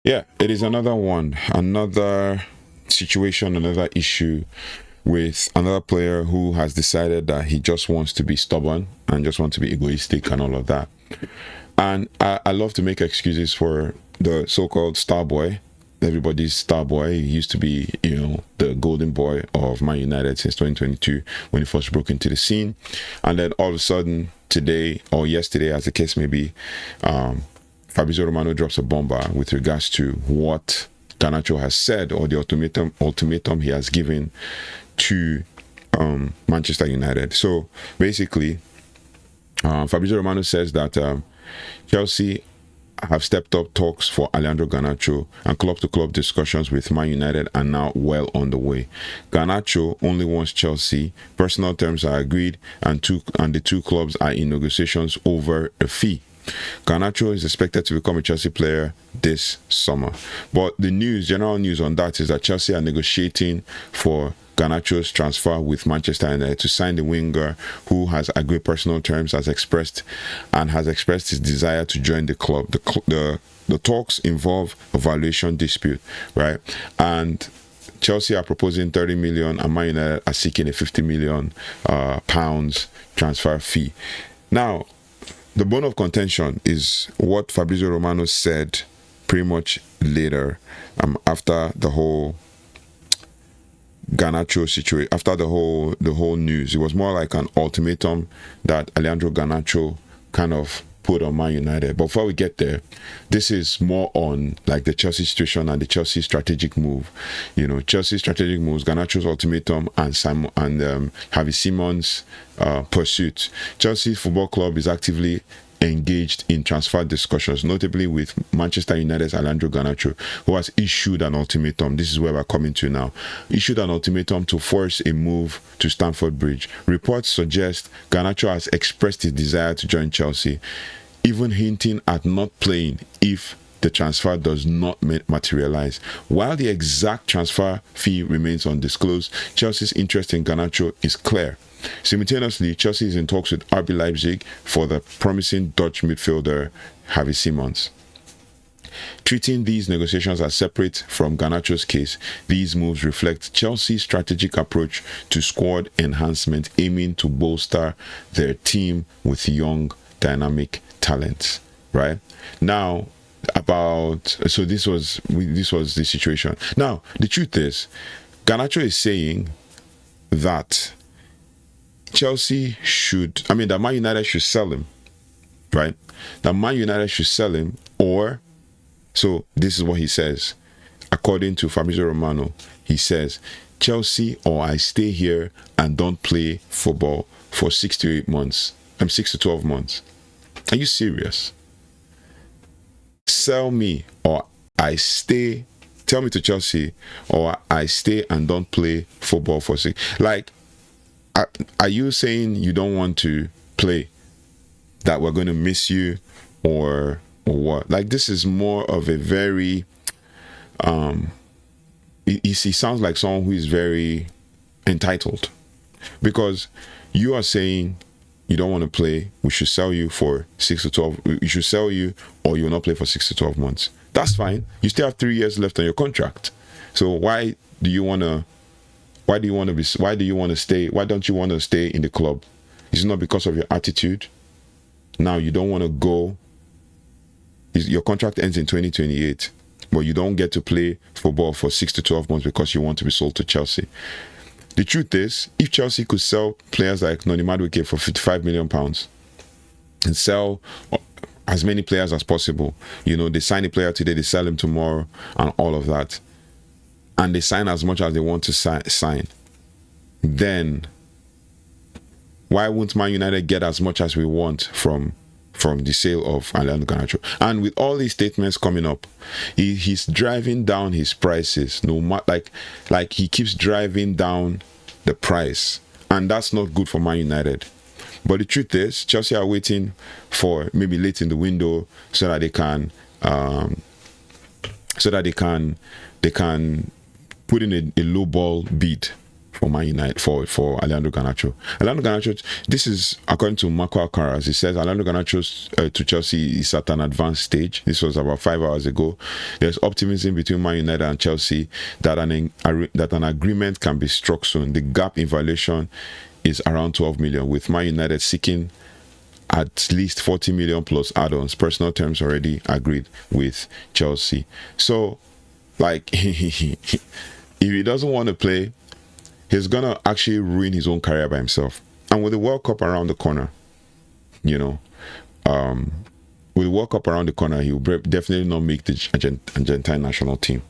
Yeah, it is another one, another situation, another issue with another player who has decided that he just wants to be stubborn and just wants to be egoistic and all of that. And I love to make excuses for the so-called star boy, everybody's star boy. He used to be, the golden boy of Man United since 2022 when he first broke into the scene. And then all of a sudden, today or yesterday, as the case may be, Fabrizio Romano drops a bomber with regards to what Garnacho has said, or the ultimatum he has given to Manchester United. So basically, Fabrizio Romano says that Chelsea have stepped up talks for Alejandro Garnacho, and club-to-club discussions with Man United are now well on the way. Garnacho only wants Chelsea. Personal terms are agreed, and the two clubs are in negotiations over a fee. Garnacho is expected to become a Chelsea player this summer. But the general news on that is that Chelsea are negotiating for Garnacho's transfer with Manchester United to sign the winger who has agreed personal terms, has expressed his desire to join the club. The talks involve a valuation dispute, right? And Chelsea are proposing 30 million and Man United are seeking a 50 million pounds transfer fee. Now, the bone of contention is what Fabrizio Romano said pretty much later, after the whole Garnacho situation, after the whole news. It was more like an ultimatum that Alejandro Garnacho kind of put on Man United. But before we get there, this is more on like the Chelsea situation and the Chelsea strategic move. Chelsea strategic moves, Garnacho's ultimatum, and Javi Simon's pursuit. Chelsea Football Club is actively engaged in transfer discussions, notably with Manchester United's Alejandro Garnacho, who has issued an ultimatum. This is where we're coming to now. Issued an ultimatum to force a move to Stamford Bridge. Reports suggest Garnacho has expressed his desire to join Chelsea, even hinting at not playing if the transfer does not materialize. While the exact transfer fee remains undisclosed, Chelsea's interest in Garnacho is clear. Simultaneously, Chelsea is in talks with RB Leipzig for the promising Dutch midfielder Javi Simons. Treating these negotiations as separate from Garnacho's case, these moves reflect Chelsea's strategic approach to squad enhancement, aiming to bolster their team with young, dynamic talents. Right now, this was the situation. Now, the truth is, Garnacho is saying that that Man United should sell him, right? That Man United should sell him, so this is what he says. According to Fabrizio Romano, he says, Chelsea or I stay here and don't play football for 6 to 8 months. 6 to 12 months. Are you serious? Sell me or I stay. Tell me to Chelsea or I stay and don't play football for 6. Like, are you saying you don't want to play? That we're going to miss you, or what? Like, this is more of a very he sounds like someone who is very entitled, because you are saying you don't want to play. We should sell you for 6 to 12. We should sell you, or you'll not play for 6 to 12 months. That's fine. You still have 3 years left on your contract. So why do you want to stay? Why don't you want to stay in the club? Is it not because of your attitude? Now you don't want to go. Your contract ends in 2028, but you don't get to play football for 6 to 12 months because you want to be sold to Chelsea. The truth is, if Chelsea could sell players like Noni Madueke for £55 million and sell as many players as possible, they sign a player today, they sell him tomorrow, and all of that, and they sign as much as they want to sign, then why won't Man United get as much as we want from the sale of Alejandro Garnacho? And with all these statements coming up, he's driving down his prices. No matter, like he keeps driving down the price, and that's not good for Man United. But the truth is, Chelsea are waiting for maybe late in the window so that they can put in a low ball bid for Man United, for Alejandro Garnacho. Alejandro Garnacho, this is according to Marco Alcaraz. He says Alejandro Garnacho to Chelsea is at an advanced stage. This was about 5 hours ago. There's optimism between Man United and Chelsea that an agreement can be struck soon. The gap in valuation is around 12 million, with Man United seeking at least 40 million plus add-ons. Personal terms already agreed with Chelsea. So, like, if he doesn't want to play, he's gonna actually ruin his own career by himself. And with the World Cup around the corner, with the World Cup around the corner, he will definitely not make the Argentine national team.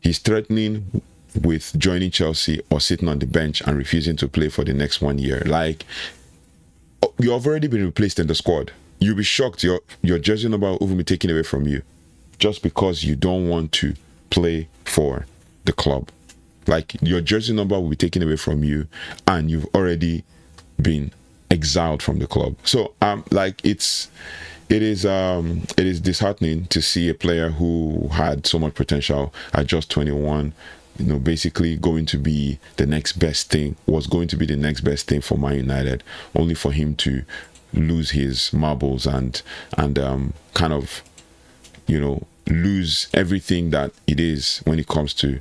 He's threatening with joining Chelsea or sitting on the bench and refusing to play for the next 1 year. Like, you've already been replaced in the squad. You'll be shocked your jersey number will even be taken away from you just because you don't want to play for the club. Like, your jersey number will be taken away from you and you've already been exiled from the club. So it is disheartening to see a player who had so much potential at just 21, basically going to be the next best thing for Man United, only for him to lose his marbles and kind of lose everything that it is when it comes to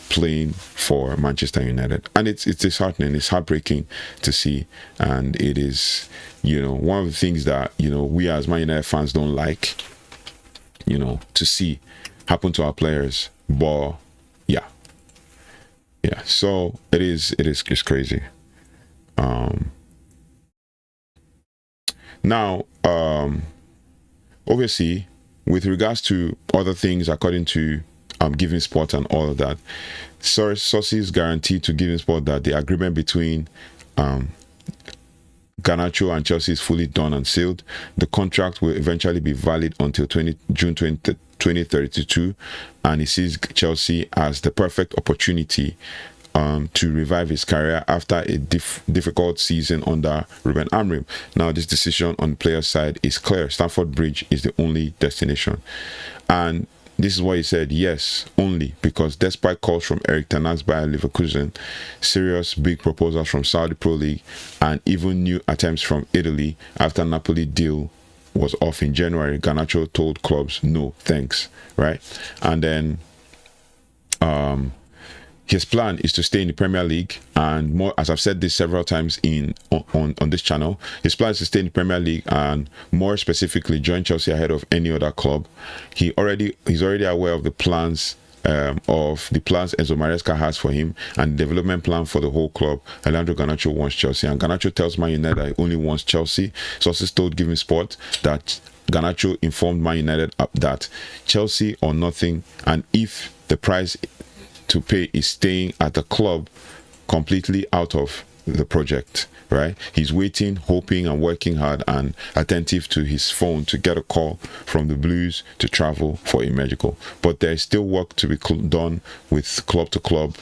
playing for Manchester United. And it's disheartening, it's heartbreaking to see, and it is one of the things that we as Man United fans don't like to see happen to our players. But yeah, so it is just crazy. Now obviously, with regards to other things, according to Giving Sport and all of that, sources guaranteed to Giving Sport that the agreement between Garnacho and Chelsea is fully done and sealed. The contract will eventually be valid until June 2032, and he sees Chelsea as the perfect opportunity to revive his career after a difficult season under Ruben Amorim. Now, this decision on the player's side is clear. Stamford Bridge is the only destination. And this is why he said yes, only because despite calls from Erik ten Hag's Bayer Leverkusen, serious big proposals from Saudi Pro League, and even new attempts from Italy after Napoli deal was off in January, Garnacho told clubs no thanks, right? And then his plan is to stay in the Premier League, and more, as I've said this several times on this channel, his plan is to stay in the Premier League and more specifically join Chelsea ahead of any other club. He's already aware of the plans Enzo Maresca has for him and the development plan for the whole club. Alejandro Garnacho wants Chelsea, and Garnacho tells Man United that he only wants Chelsea. Sources told Giving Sport that Garnacho informed Man United that Chelsea or nothing, and if the price to pay is staying at the club, completely out of the project, right? He's waiting, hoping and working hard and attentive to his phone to get a call from the Blues to travel for a medical. But there is still work to be done with club to club,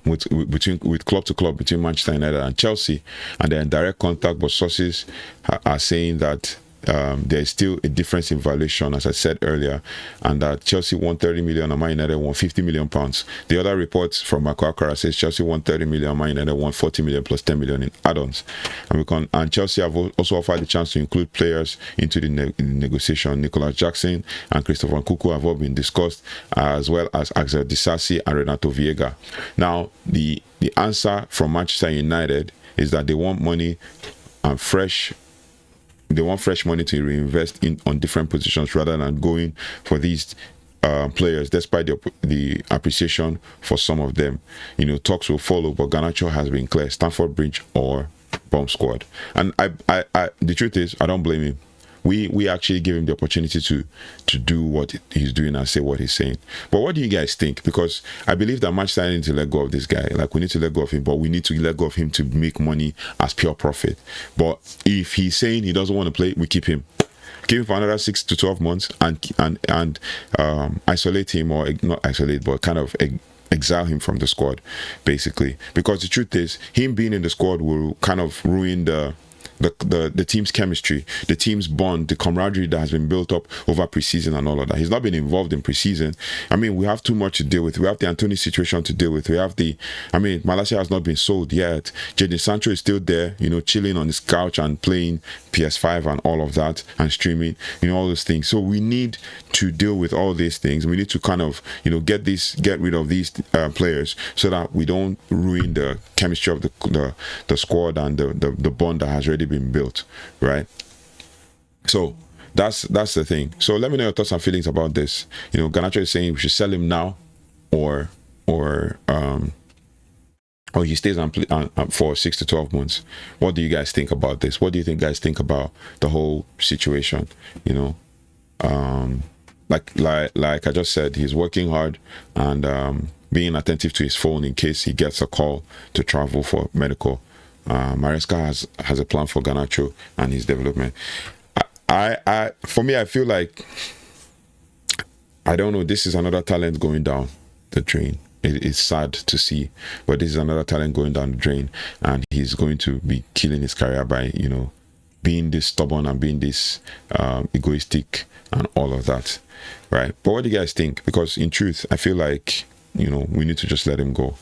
with club to club between Manchester United and Chelsea, and they're in direct contact. But sources are saying that there is still a difference in valuation, as I said earlier, and that Chelsea won 30 million and Man United won 50 million pounds. The other reports from Marco Alcaraz says Chelsea won 30 million, Man United won 40 million plus 10 million in add-ons. And Chelsea have also offered the chance to include players into the negotiation. Nicolas Jackson and Christopher Nkunku have all been discussed, as well as Axel Disasi and Renato Veiga. Now, the answer from Manchester United is that they want money and fresh money to reinvest on different positions rather than going for these players, despite the appreciation for some of them. Talks will follow, but Garnacho has been clear: Stamford Bridge or bomb squad. And the truth is, I don't blame him. We actually give him the opportunity to do what he's doing and say what he's saying. But what do you guys think? Because I believe that Manchester United need to let go of this guy. Like, we need to let go of him, but we need to let go of him to make money as pure profit. But if he's saying he doesn't want to play, we keep him. Keep him for another 6 to 12 months and isolate him, or not isolate, but kind of exile him from the squad, basically. Because the truth is, him being in the squad will kind of ruin the the team's chemistry, the team's bond, the camaraderie that has been built up over preseason and all of that. He's not been involved in preseason. I mean, we have too much to deal with. We have the Anthony situation to deal with. We have Malacia has not been sold yet. Jadon Sancho is still there, chilling on his couch and playing PS5 and all of that and streaming, all those things. So we need to deal with all these things. We need to kind of, get rid of these players so that we don't ruin the chemistry of the squad and the bond that has already been built, right? So that's the thing. So let me know your thoughts and feelings about this. Garnacho is saying we should sell him now, or he stays on for 6 to 12 months. What do you guys think about this? What do you think guys think about the whole situation? Like I just said, he's working hard and being attentive to his phone in case he gets a call to travel for medical. Maresca has a plan for Garnacho and his development. For me, I feel like, I don't know, this is another talent going down the drain. It's sad to see, but this is another talent going down the drain, and he's going to be killing his career by, being this stubborn and being this egoistic and all of that, right? But what do you guys think? Because in truth, I feel like, we need to just let him go.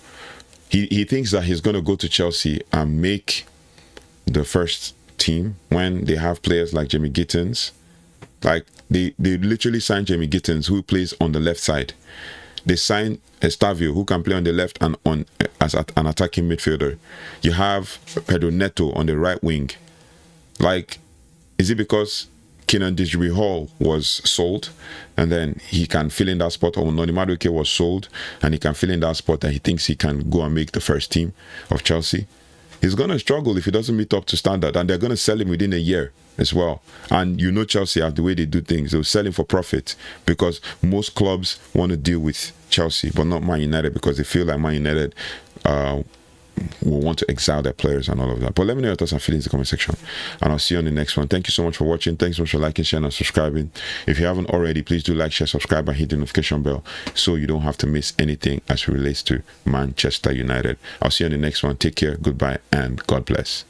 He thinks that he's going to go to Chelsea and make the first team when they have players like Jamie Gittins. Like, they literally signed Jamie Gittins, who plays on the left side. They signed Estavio, who can play on the left and as an attacking midfielder. You have Pedro Neto on the right wing. Like, is it because Kenan Dejri Hall was sold and then he can fill in that spot, or Noni Madueke was sold and he can fill in that spot and he thinks he can go and make the first team of Chelsea? He's going to struggle if he doesn't meet up to standard, and they're going to sell him within a year as well. And Chelsea, the way they do things, they'll sell him for profit, because most clubs want to deal with Chelsea but not Man United, because they feel like Man United will want to exile their players and all of that. But let me know your thoughts and feelings in the comment section, and I'll see you on the next one. Thank you so much for watching. Thanks so much for liking, sharing, and subscribing. If you haven't already, please do like, share, subscribe, and hit the notification bell so you don't have to miss anything as it relates to Manchester United. I'll see you on the next one. Take care, goodbye, and God bless.